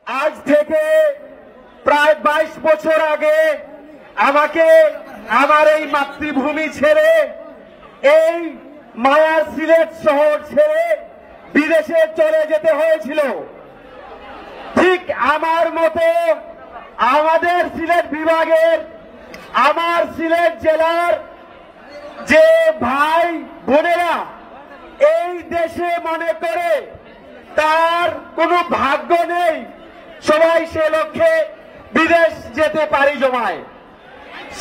আজ থেকে প্রায় 22 বছর আগে আমাকে আমার এই মাতৃভূমি ছেড়ে এই মায়ার সিলেট শহর ছেড়ে বিদেশে চলে যেতে হয়েছিল। ঠিক আমার মতো আমাদের সিলেট বিভাগের আমার সিলেট জেলার যে ভাই বোনেরা এই দেশে মনে করে তার কোনো ভাগ্য নেই, সবাই সে লক্ষ্যে বিদেশ যেতে পারি জমায়।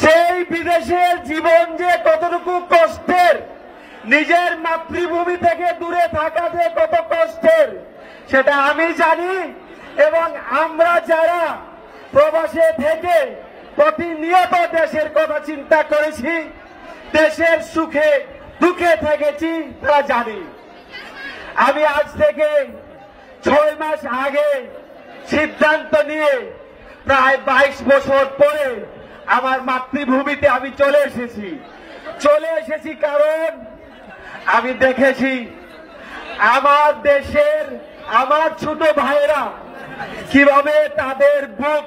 সেই বিদেশের জীবন যে কতটুকু কষ্টের, নিজের মাতৃভূমি থেকে দূরে থাকা যে কত কষ্টের সেটা আমি জানি। এবং আমরা যারা প্রবাসে থেকে প্রতিনিয়ত দেশের কথা চিন্তা করেছি, দেশের সুখে দুঃখে থেকেছি, তারা জানি। আমি আজ থেকে 6 মাস আগে সিদ্ধান্ত নিয়ে প্রায় 22 বছর পরে আমার মাতৃভূমিতে আমি চলে এসেছি কারণ আমি দেখেছি আমার দেশের আমার ছোট ভাইয়েরা কিভাবে তাদের বুক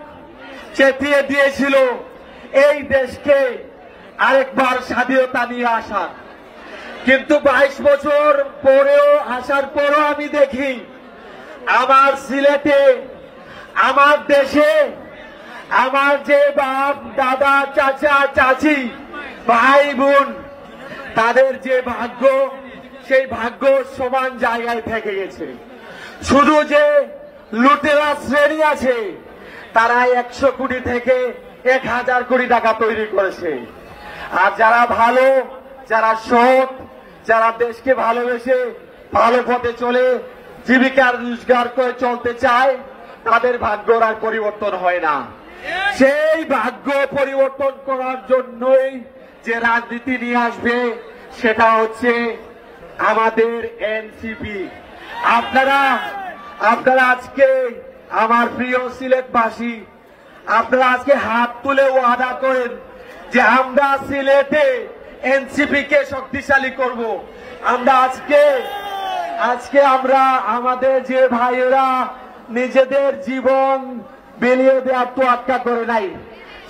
চেতিয়ে দিয়েছিল এই দেশকে আরেকবার স্বাধীনতা নিয়ে আসা। কিন্তু 22 বছর পরেও আসার পরও আমি দেখি আমার সিলেটে, আমার দেশে, আমার যে বাপ দাদা চাচা চাচি ভাই বোন, তাদের যে ভাগ্য, সেই ভাগ্য সমান জায়গায় থেকে গেছে। শুধু যে লুটেরা শ্রেণী আছে তারা 100 কোটি থেকে 1000 কোটি টাকা তৈরি করেছে। আর যারা ভালো, যারা সৎ, যারা দেশকে ভালোবেসে ভালো পথে চলে জীবিকা রোজগার করে চলতে চায়, তাদের ভাগ্যর আর পরিবর্তন হয় না। সেই ভাগ্য পরিবর্তন করার জন্যই যে রাজনীতি নিয়ে আসবে সেটা হচ্ছে আমাদের এনসিপি। আপনারা আজকে আমার প্রিয় সিলেটবাসী, আপনারা আজকে হাত তুলে ওয়াদা করেন যে আমরা সিলেটে এনসিপি কে শক্তিশালী করব। আমরা আজকে আমরা আমাদের যে ভাইয়েরা নিজেদের জীবন বিলিয়ে দেওয়ার তো আটকা করে নাই,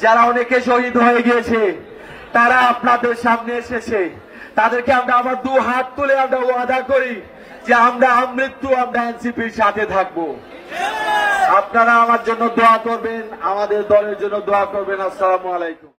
যারা অনেকে শহীদ হয়ে গিয়েছে, তারা আপনাদের সামনে এসেছে, তাদেরকে আমরা আবার 2 হাত তুলে আমরা ওয়াদা করি যে আমরা আমৃত্যু আমরা এনসিপির সাথে থাকবো। আপনারা আমার জন্য দোয়া করবেন, আমাদের দলের জন্য দোয়া করবেন। আসসালামু আলাইকুম।